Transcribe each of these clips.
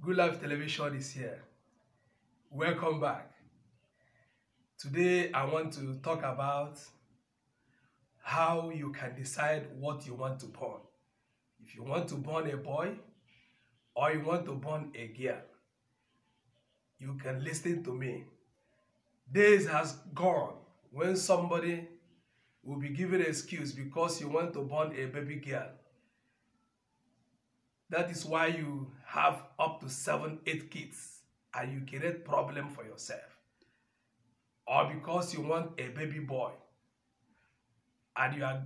Good Life Television is here. Welcome back. Today I want to talk about how you can decide what you want to born. If you want to born a boy or you want to born a girl, you can listen to me. Days has gone when somebody will be given an excuse because you want to born a baby girl. That is why you have up to 7-8 kids and you create problem for yourself. Or because you want a baby boy and you are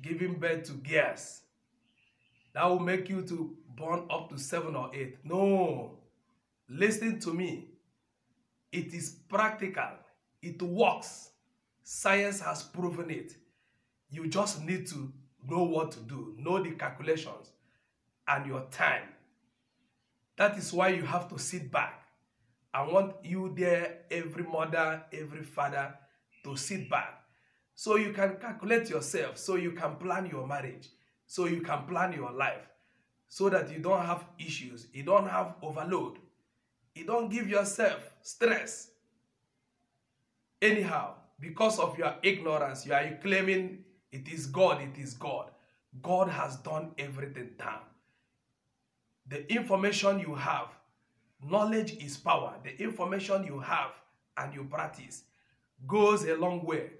giving birth to girls, that will make you to born up to 7 or 8. No, listen to me. It is practical. It works. Science has proven it. You just need to know what to do, know the calculations and your time. That is why you have to sit back. I want you there, every mother, every father, to sit back so you can calculate yourself, so you can plan your marriage, so you can plan your life, so that you don't have issues, you don't have overload, you don't give yourself stress. Anyhow, because of your ignorance, you are claiming it is God, it is God. God has done everything down. The information you have, knowledge is power. The information you have and you practice goes a long way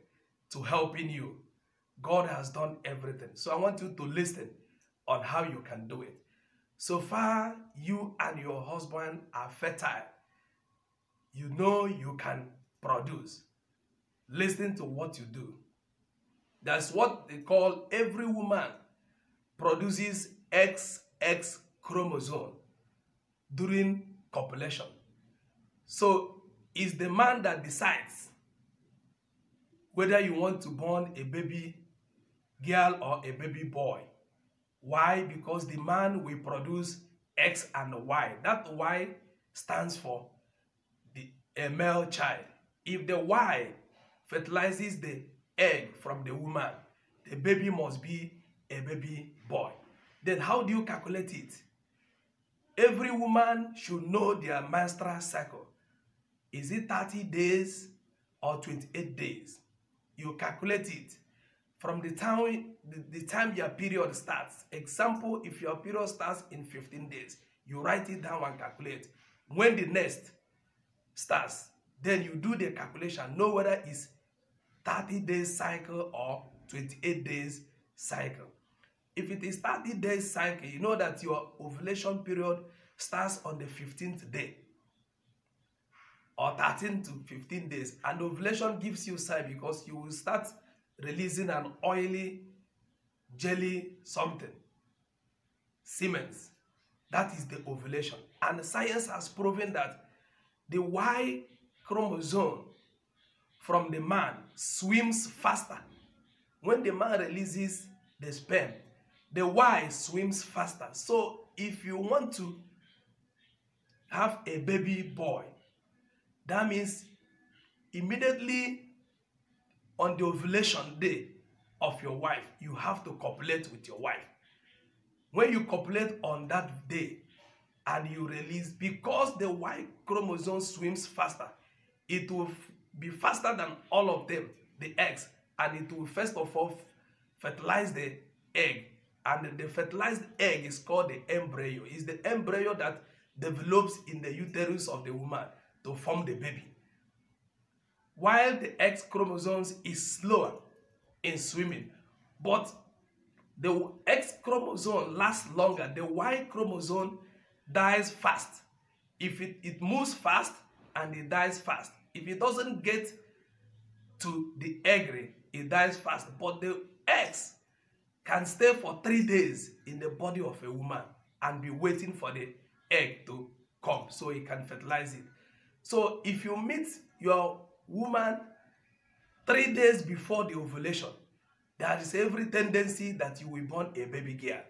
to helping you. God has done everything. So I want you to listen on how you can do it. So far, you and your husband are fertile. You know you can produce. Listen to what you do. That's what they call every woman produces XX chromosome during copulation. So it's the man that decides whether you want to born a baby girl or a baby boy. Why? Because the man will produce X and Y. That Y stands for a male child. If the Y fertilizes the egg from the woman, the baby must be a baby boy. Then how do you calculate it? Every woman should know their menstrual cycle. Is it 30 days or 28 days? You calculate it from the time your period starts. Example, if your period starts in 15 days, you write it down and calculate. When the next starts, then you do the calculation, know whether it's 30 days cycle or 28 days cycle. If it is 30 days cycle, you know that your ovulation period starts on the 15th day or 13 to 15 days. And ovulation gives you sign because you will start releasing an oily, jelly something, semen. That is the ovulation. And science has proven that the Y chromosome from the man swims faster. When the man releases the sperm, the Y swims faster. So if you want to have a baby boy, that means immediately on the ovulation day of your wife, you have to copulate with your wife. When you copulate on that day and you release, because the Y chromosome swims faster, it will be faster than all of them, the eggs, and it will first of all fertilize the egg. And the fertilized egg is called the embryo. It's the embryo that develops in the uterus of the woman to form the baby. While the X chromosomes is slower in swimming, but the X chromosome lasts longer. The Y chromosome dies fast. If it moves fast and it dies fast. If it doesn't get to the egg, it dies fast. But the X can stay for 3 days in the body of a woman and be waiting for the egg to come so it can fertilize it. So if you meet your woman 3 days before the ovulation, there is every tendency that you will born a baby girl,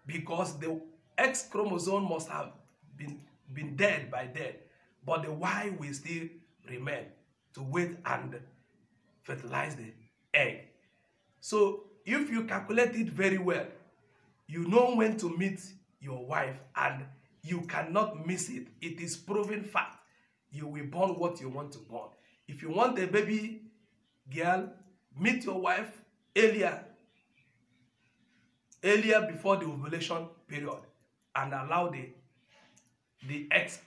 because the X chromosome must have been dead by then, but the Y will still remain to wait and fertilize the egg. So if you calculate it very well, you know when to meet your wife and You cannot miss it. It is proven fact. You will born what you want to born. If you want a baby girl, meet your wife earlier before the ovulation period and allow the X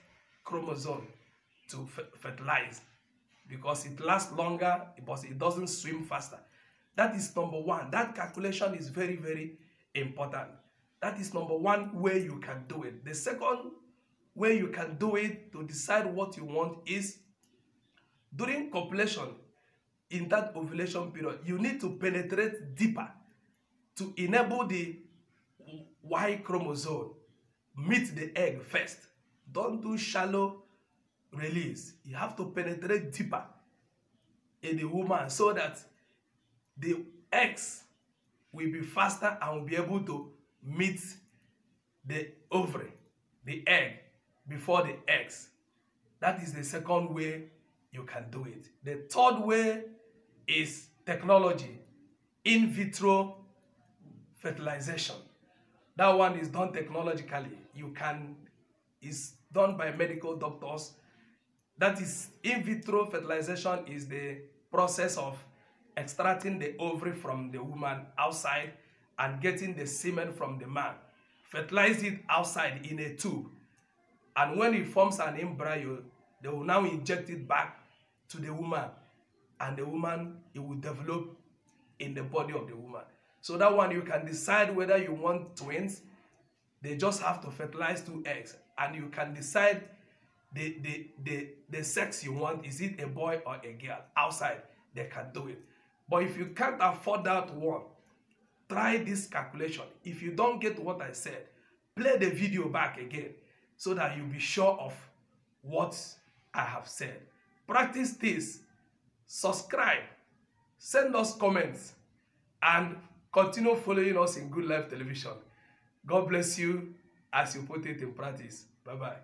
chromosome to fertilize, because it lasts longer, but it doesn't swim faster. That is number one. That calculation is very, very important. That is number one way you can do it. The second way you can do it to decide what you want is during copulation, in that ovulation period, you need to penetrate deeper to enable the Y chromosome meet the egg first. Don't do shallow release. You have to penetrate deeper in the woman so that the eggs will be faster and will be able to meet the ovary, the egg, before the eggs. That is the second way you can do it. The third way is technology, in vitro fertilization. That one is done technologically. It's done by medical doctors. That is, in vitro fertilization is the process of extracting the ovary from the woman outside and getting the semen from the man. Fertilize it outside in a tube. And when it forms an embryo, they will now inject it back to the woman. And the woman, it will develop in the body of the woman. So that one, you can decide whether you want twins. They just have to fertilize 2 eggs. And you can decide the sex you want. Is it a boy or a girl? Outside, they can do it. But if you can't afford that one, try this calculation. If you don't get what I said, play the video back again so that you'll be sure of what I have said. Practice this. Subscribe. Send us comments. And continue following us in Good Life Television. God bless you as you put it in practice. Bye-bye.